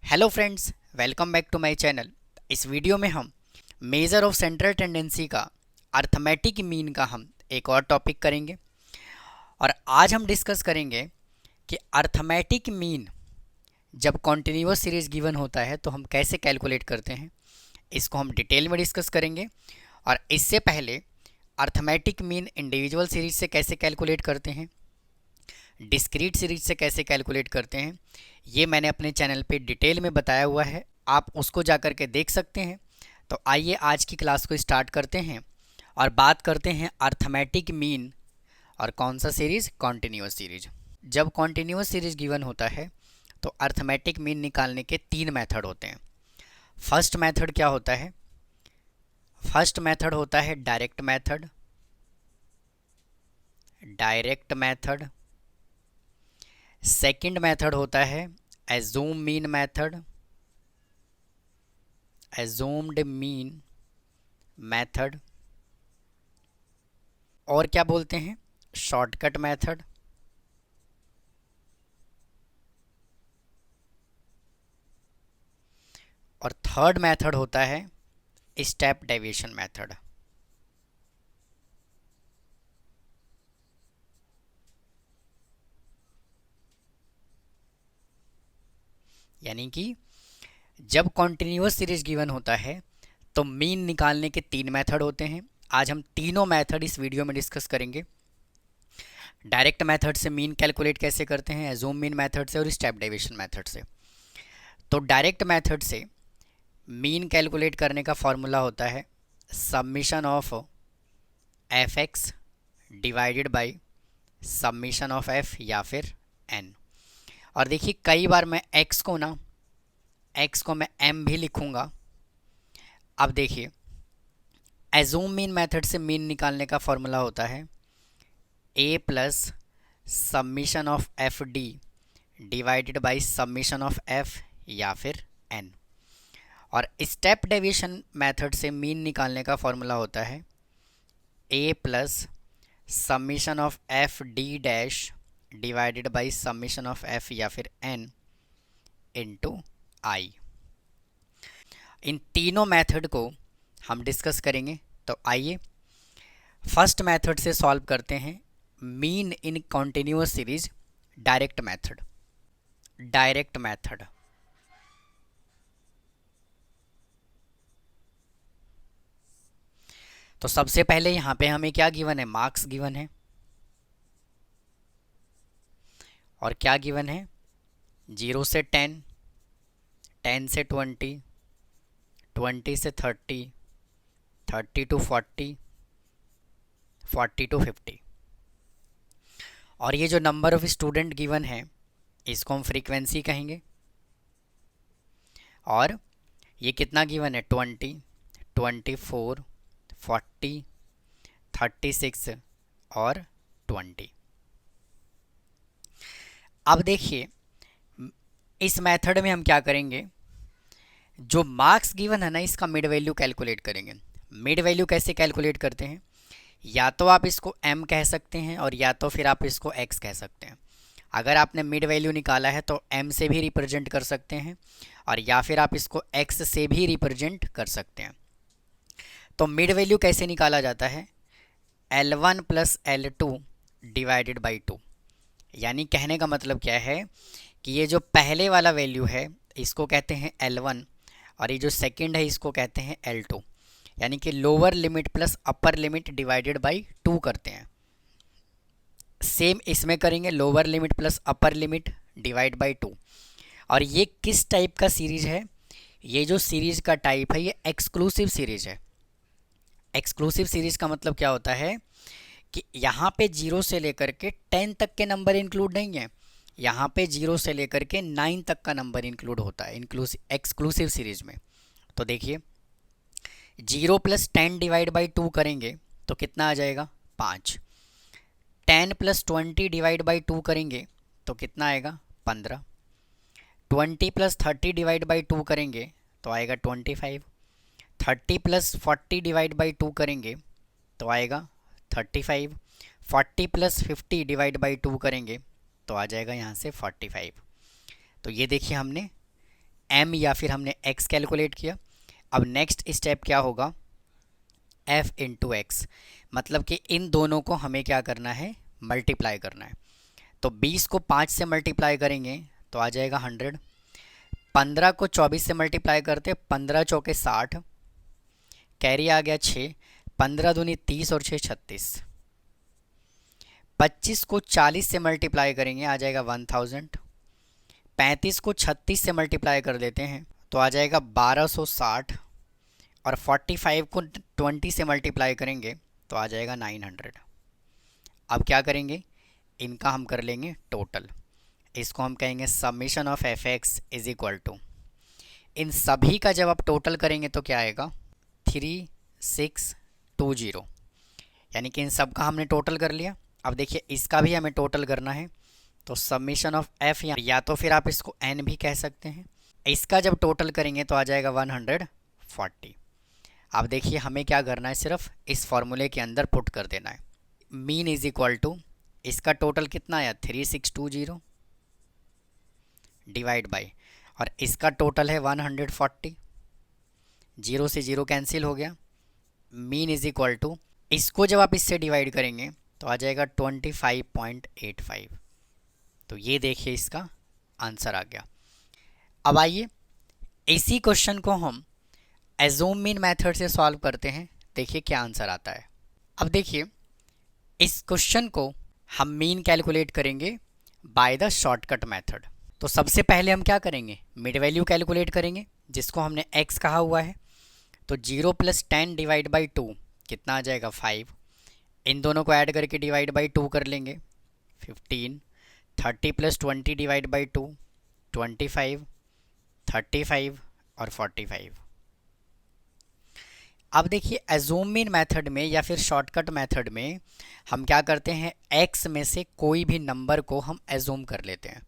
Hello friends, welcome back to my channel. इस video में हम मेजर ऑफ सेंट्रल टेंडेंसी का अर्थमेटिक मीन का हम एक और टॉपिक करेंगे। और आज हम डिस्कस करेंगे कि अर्थमेटिक मीन जब कॉन्टिन्यूअस सीरीज गिवन होता है तो हम कैसे कैलकुलेट करते हैं, इसको हम डिटेल में डिस्कस करेंगे। और इससे पहले अर्थमेटिक मीन इंडिविजुअल सीरीज से कैसे कैलकुलेट करते हैं, डिस्क्रीट सीरीज से कैसे कैलकुलेट करते हैं, ये मैंने अपने चैनल पे डिटेल में बताया हुआ है, आप उसको जा कर के देख सकते हैं। तो आइए आज की क्लास को स्टार्ट करते हैं और बात करते हैं अर्थमेटिक मीन और कौन सा सीरीज, कॉन्टिन्यूअस सीरीज। जब कॉन्टिन्यूअस सीरीज गिवन होता है तो अर्थमेटिक मीन निकालने के तीन मेथड होते हैं। फर्स्ट मेथड क्या होता है? फर्स्ट मेथड होता है डायरेक्ट मेथड। सेकंड मेथड होता है assume mean method, assumed mean method. और क्या बोलते हैं? Shortcut method. और थर्ड मेथड होता है स्टेप डेविएशन मेथड। यानी कि जब कॉन्टिन्यूअस सीरीज गिवन होता है तो मीन निकालने के तीन मेथड होते हैं। आज हम तीनों मेथड इस वीडियो में डिस्कस करेंगे। डायरेक्ट मेथड से मीन कैलकुलेट कैसे करते हैं, एज्यूम मीन मेथड से और स्टेप डेविएशन मेथड से। तो डायरेक्ट मेथड से मीन कैलकुलेट करने का फॉर्मूला होता है summation of f x divided by summation of f या फिर एन। और देखिए कई बार मैं x को मैं m भी लिखूंगा। अब देखिए एज्यूम मीन मेथड से मीन निकालने का फॉर्मूला होता है a plus summation of f D divided by summation of f या फिर n। और स्टेप डेविएशन मेथड से मीन निकालने का फॉर्मूला होता है a plus summation of f d dash divided by summation of f या फिर n इंटू आई। इन तीनों मेथड को हम डिस्कस करेंगे। तो आइए फर्स्ट मेथड से सॉल्व करते हैं mean in continuous series direct method. तो सबसे पहले यहाँ पे हमें क्या गिवन है? मार्क्स गिवन है। और क्या गिवन है? 0 से 10, 10 से 20, 20 से 30, 30 to 40, 40 to 50। और ये जो नंबर ऑफ स्टूडेंट गिवन है इसको हम फ्रीक्वेंसी कहेंगे। और ये कितना गिवन है? 20, 24, 40, 36 और 20। अब देखिए इस मेथड में हम क्या करेंगे, जो मार्क्स गिवन है ना इसका मिड वैल्यू कैलकुलेट करेंगे। मिड वैल्यू कैसे कैलकुलेट करते हैं? या तो आप इसको m कह सकते हैं और या तो फिर आप इसको x कह सकते हैं। अगर आपने मिड वैल्यू निकाला है तो m से भी रिप्रेजेंट कर सकते हैं और या फिर आप इसको x से भी रिप्रेजेंट कर सकते हैं। तो मिड वैल्यू कैसे निकाला जाता है? L1 plus L2 divided by 2। यानी कहने का मतलब क्या है कि ये जो पहले वाला वैल्यू है इसको कहते हैं L1 और ये जो सेकंड है इसको कहते हैं L2। यानी कि lower limit plus upper limit divided by 2 करते हैं। सेम इसमें करेंगे, lower limit plus upper limit divide by 2। और ये किस टाइप का सीरीज है? ये जो सीरीज का टाइप है ये एक्सक्लूसिव सीरीज है। एक्सक्लूसिव सीरीज का मतलब क्या होता है कि यहाँ पे 0 से लेकर के 10 तक के नंबर इंक्लूड नहीं है, यहाँ पे 0 से लेकर के 9 तक का नंबर इंक्लूड होता है एक्सक्लूसिव सीरीज में। तो देखिए 0 प्लस 10 डिवाइड बाई 2 करेंगे तो कितना आ जाएगा? 5। 10 प्लस 20 डिवाइड बाई 2 करेंगे तो कितना आएगा? 15। 20 प्लस 30 डिवाइड बाई 2 करेंगे तो आएगा 25। 30 प्लस 40 डिवाइड बाई 2 करेंगे तो आएगा 35। 40 प्लस 50 डिवाइड बाई 2 करेंगे तो आ जाएगा यहाँ से 45। तो ये देखिए हमने m या फिर हमने x कैलकुलेट किया। अब नेक्स्ट स्टेप क्या होगा, f इंटू एक्स, मतलब कि इन दोनों को हमें क्या करना है, मल्टीप्लाई करना है। तो 20 को 5 से मल्टीप्लाई करेंगे तो आ जाएगा 100। 15 को 24 से मल्टीप्लाई करते, 15 चौके 60, कैरी आ गया 6, 15 दूनी 30 और 6 36। 25 को 40 से मल्टीप्लाई करेंगे आ जाएगा 1000। 35 को 36 से मल्टीप्लाई कर देते हैं तो आ जाएगा 1260। और 45 को 20 से मल्टीप्लाई करेंगे तो आ जाएगा 900। अब क्या करेंगे, इनका हम कर लेंगे टोटल। इसको हम कहेंगे summation of f x is equal to, इन सभी का जब आप टोटल करेंगे तो क्या आएगा 3620, यानी कि इन सब का हमने टोटल कर लिया। अब देखिए इसका भी हमें टोटल करना है, तो समीशन ऑफ एफ या तो फिर आप इसको एन भी कह सकते हैं। इसका जब टोटल करेंगे तो आ जाएगा 140। अब देखिए हमें क्या करना है, सिर्फ इस फॉर्मूले के अंदर पुट कर देना है। मीन इज इक्वल टू, इसका टोटल कितना आया 3620 डिवाइड बाई, और इसका टोटल है 140, 0 से 0 कैंसिल हो गया। मीन इज इक्वल टू, इसको जब आप इससे डिवाइड करेंगे तो आ जाएगा 25.85। तो ये देखिए इसका आंसर आ गया। अब आइए इसी क्वेश्चन को हम एज्यूम मीन मेथड से सॉल्व करते हैं, देखिए क्या आंसर आता है। अब देखिए इस क्वेश्चन को हम मीन कैलकुलेट करेंगे बाय द शॉर्टकट मेथड। तो सबसे पहले हम क्या करेंगे, मिड वैल्यू कैलकुलेट करेंगे जिसको हमने x कहा हुआ है। तो 0 + 10 डिवाइड बाई 2 कितना आ जाएगा 5। इन दोनों को ऐड करके डिवाइड बाई 2 कर लेंगे 15। 30 + 20 डिवाइड बाई 2 25, 35 और 45। अब देखिए एज्यूम मीन मेथड में या फिर शॉर्टकट मेथड में हम क्या करते हैं, x में से कोई भी नंबर को हम एज्यूम कर लेते हैं।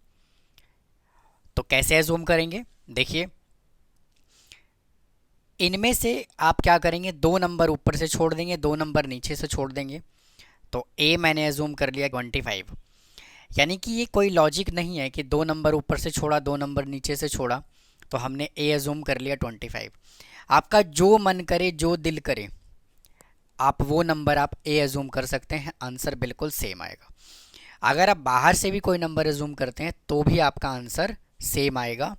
तो कैसे एज्यूम करेंगे, देखिए इनमें से आप क्या करेंगे, 2 नंबर ऊपर से छोड़ देंगे, 2 नंबर नीचे से छोड़ देंगे। तो a मैंने एज्यूम कर लिया 25, यानी कि ये कोई लॉजिक नहीं है कि 2 नंबर ऊपर से छोड़ा 2 नंबर नीचे से छोड़ा, तो हमने a एज्यूम कर लिया 25। आपका जो मन करे जो दिल करे आप वो नंबर आप a एज्यूम कर सकते हैं, आंसर बिल्कुल सेम आएगा। अगर आप बाहर से भी कोई नंबर एज्यूम करते हैं तो भी आपका आंसर सेम आएगा।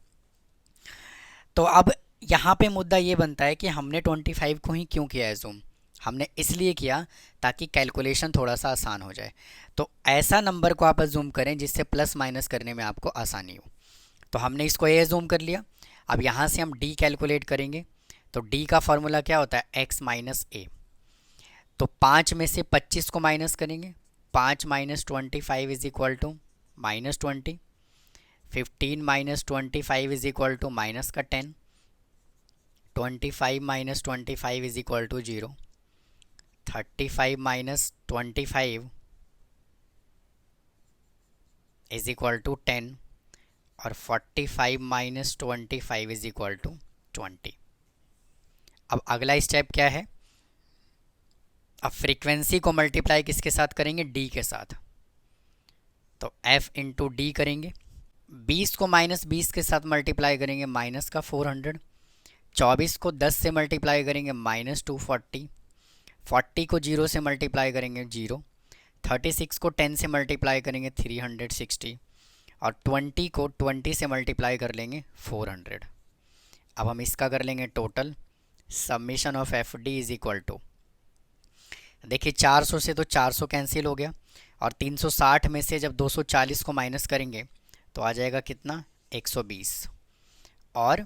तो अब यहाँ पे मुद्दा ये बनता है कि हमने 25 को ही क्यों किया एज्यूम, हमने इसलिए किया ताकि कैलकुलेशन थोड़ा सा आसान हो जाए। तो ऐसा नंबर को आप एज्यूम करें जिससे प्लस माइनस करने में आपको आसानी हो। तो हमने इसको a एज्यूम कर लिया। अब यहाँ से हम d कैलकुलेट करेंगे, तो d का फॉर्मूला क्या होता है x माइनस a। तो 5 में से 25 को माइनस करेंगे, 5 minus 25 is equal to -20। 15 minus 25 is equal to minus का 10। 25 minus 25 is equal to 0। 35 minus 25 is equal to 10 और 45 माइनस 25 इज इक्वल टू 20। अब अगला स्टेप क्या है, अब फ्रीक्वेंसी को मल्टीप्लाई किसके साथ करेंगे, d के साथ। तो f इंटू डी करेंगे, 20 को -20 के साथ मल्टीप्लाई करेंगे माइनस का 400। 24 को 10 से मल्टीप्लाई करेंगे -240। 40 को 0 से मल्टीप्लाई करेंगे 0। 36 को 10 से मल्टीप्लाई करेंगे 360 और 20 को 20 से मल्टीप्लाई कर लेंगे 400। अब हम इसका कर लेंगे total, summation of f d is equal to, देखिए 400 से तो 400 कैंसिल हो गया और 360 में से जब 240 को माइनस करेंगे तो आ जाएगा कितना 120। और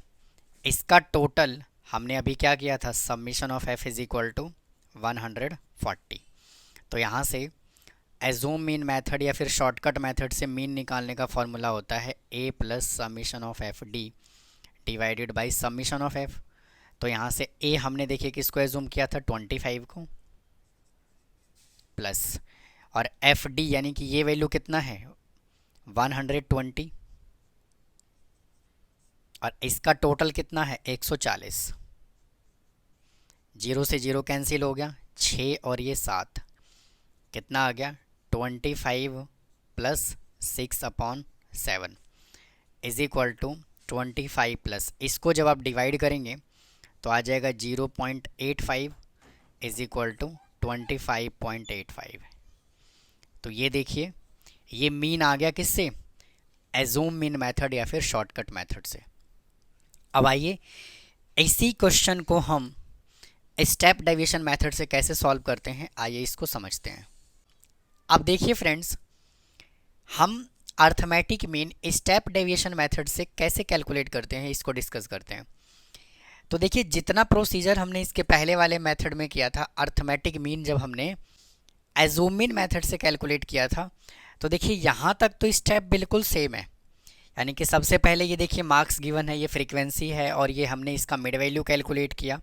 इसका टोटल हमने अभी क्या किया था, summation of f is equal to 140। तो यहाँ से एज्यूम मीन मेथड या फिर शॉर्टकट मेथड से मीन निकालने का फॉर्मूला होता है a plus summation of f D divided by summation of F. तो यहाँ से a हमने देखिए किसको एज्यूम किया था 25 को, प्लस और एफ डी यानी कि ये वैल्यू कितना है 120 और इसका टोटल कितना है 140। 0 से 0 कैंसिल हो गया, 6 और ये 7 कितना आ गया 25 + 6/7 इज इक्वल टू 25 प्लस, इसको जब आप डिवाइड करेंगे तो आ जाएगा 0.85 इज इक्वल टू 25.85। तो ये देखिए, ये मीन आ गया किससे? एज्यूम मीन मेथड या फिर शॉर्टकट मेथड से। अब आइए इसी क्वेश्चन को हम स्टेप डेविएशन मेथड से कैसे सॉल्व करते हैं, आइए इसको समझते हैं। अब देखिए फ्रेंड्स, हम arithmetic mean step deviation method से कैसे कैलकुलेट करते हैं इसको डिस्कस करते हैं। तो देखिए, जितना प्रोसीजर हमने इसके पहले वाले मेथड में किया था, अर्थमेटिक मीन जब हमने एज्यूम मीन मेथड से कैलकुलेट किया था, तो देखिए यहाँ तक तो स्टेप बिल्कुल सेम है। यानी कि सबसे पहले ये देखिए मार्क्स गिवन है, ये फ्रीक्वेंसी है और ये हमने इसका मिड वैल्यू कैलकुलेट किया।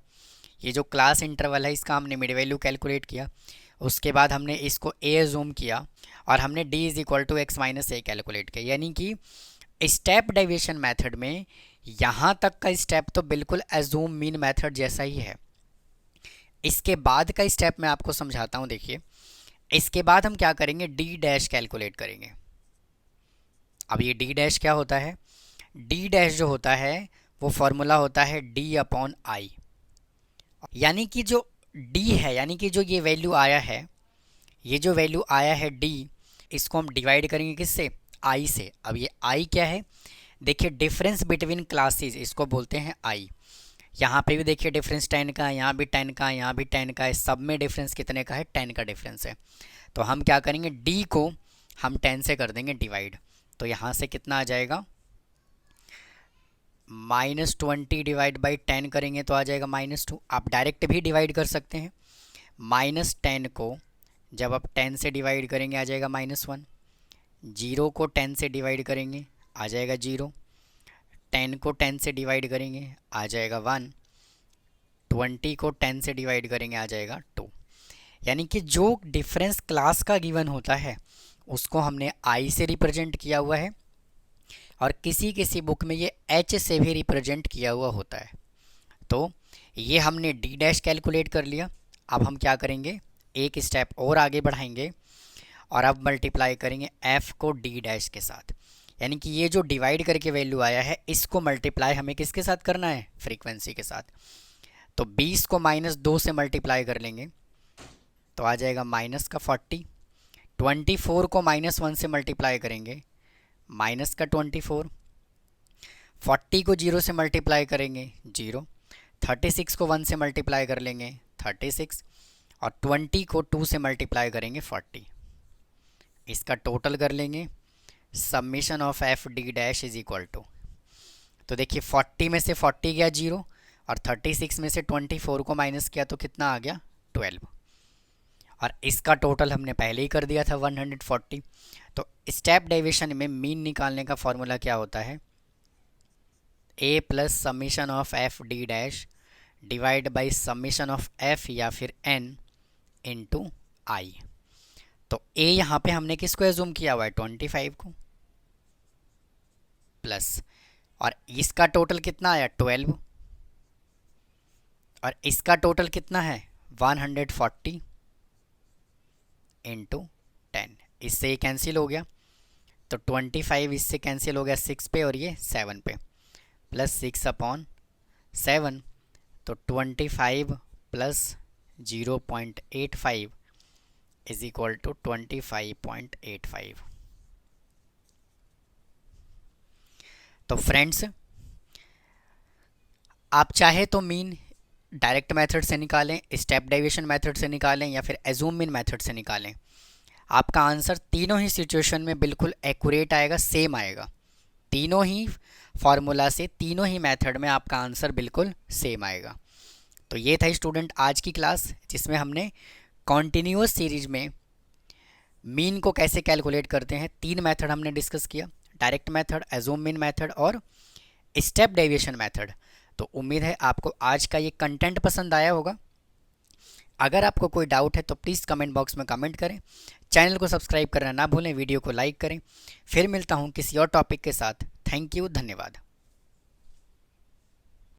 ये जो क्लास इंटरवल है इसका हमने मिड वैल्यू कैलकुलेट किया। उसके बाद हमने इसको ए एज्यूम किया और हमने d is equal to x minus a calculate किया। यानी कि स्टेप डेविएशन मेथड में यहाँ तक का स्टेप तो बिल्कुल एज्यूम मीन मेथड जैसा ही है। इसके बाद का स्टेप मैं आपको समझाता हूँ। देखिए, इसके बाद हम क्या करेंगे, डी डैश कैलकुलेट करेंगे। अब ये डी डैश क्या होता है? डी डैश जो होता है वो फॉर्मूला होता है डी अपॉन आई। यानी कि जो डी है, यानी कि जो ये वैल्यू आया है, ये जो वैल्यू आया है डी, इसको हम डिवाइड करेंगे किससे? आई से। अब ये आई क्या है? देखिए, डिफरेंस बिटवीन क्लासेस, इसको बोलते हैं आई। यहाँ पे भी देखिए डिफरेंस 10 का है, यहाँ भी 10 का है, यहाँ भी 10 का है, सब में डिफरेंस कितने का है? 10 का डिफरेंस है। तो हम क्या करेंगे, डी को हम 10 से कर देंगे डिवाइड। तो यहाँ से कितना आ जाएगा? -20 डिवाइड बाई 10 करेंगे तो आ जाएगा -2। आप डायरेक्ट भी डिवाइड कर सकते हैं। -10 को जब आप 10 से डिवाइड करेंगे आ जाएगा -1। 0 को 10 से डिवाइड करेंगे आ जाएगा 0। 10 को 10 से डिवाइड करेंगे आ जाएगा 1। 20 को 10 से डिवाइड करेंगे आ जाएगा 2। यानी कि जो डिफरेंस क्लास का गिवन होता है उसको हमने आई से रिप्रेजेंट किया हुआ है और किसी किसी बुक में ये एच से भी रिप्रेजेंट किया हुआ होता है। तो ये हमने डी डैश कैलकुलेट कर लिया। अब हम क्या करेंगे, एक स्टेप और आगे बढ़ाएंगे और अब मल्टीप्लाई करेंगे एफ को डी डैश के साथ। यानी कि ये जो डिवाइड करके वैल्यू आया है इसको मल्टीप्लाई हमें किसके साथ करना है? फ्रीक्वेंसी के साथ। तो 20 को -2 से मल्टीप्लाई कर लेंगे तो आ जाएगा माइनस का 40। 24 को -1 से मल्टीप्लाई करेंगे माइनस का 24। 40 को 0 से मल्टीप्लाई करेंगे 0। 36 को 1 से मल्टीप्लाई कर लेंगे 36 और 20 को 2 से मल्टीप्लाई करेंगे 40। इसका टोटल कर लेंगे, summation of f d dash is equal to, तो देखिए 40 में से 40 गया 0 और 36 में से 24 को माइनस किया तो कितना आ गया? 12। और इसका टोटल हमने पहले ही कर दिया था 140। तो स्टेप डेविएशन में मीन निकालने का फॉर्मूला क्या होता है? A plus summation of f d dash divide by summation of f या फिर एन इंटू आई। तो ए यहाँ पे हमने किसको एज्यूम किया हुआ है? 25 को, प्लस और इसका टोटल कितना आया? 12 और इसका टोटल कितना है? 140 इंटू 10। इससे ये कैंसिल हो गया तो 25 इससे कैंसिल हो गया 6 पे और ये 7 पे, प्लस 6 अपॉन 7। तो 25 प्लस 0.85 इज इक्वल टू 25.85। तो फ्रेंड्स, आप चाहे तो मीन डायरेक्ट मेथड से निकालें, स्टेप डेविएशन मेथड से निकालें या फिर एज्यूम मीन मेथड से निकालें, आपका आंसर तीनों ही सिचुएशन में बिल्कुल एक्यूरेट आएगा, सेम आएगा। तीनों ही फार्मूला से, तीनों ही मेथड में आपका आंसर बिल्कुल सेम आएगा। तो ये था स्टूडेंट आज की क्लास, जिसमें हमने कॉन्टिन्यूअस सीरीज में मीन को कैसे कैलकुलेट करते हैं 3 मेथड हमने डिस्कस किया, direct method, assume mean method और स्टेप डेविएशन मेथड। तो उम्मीद है आपको आज का ये कंटेंट पसंद आया होगा। अगर आपको कोई डाउट है तो प्लीज़ कमेंट बॉक्स में कमेंट करें। चैनल को सब्सक्राइब करना ना भूलें, वीडियो को लाइक करें। फिर मिलता हूँ किसी और टॉपिक के साथ। थैंक यू, धन्यवाद।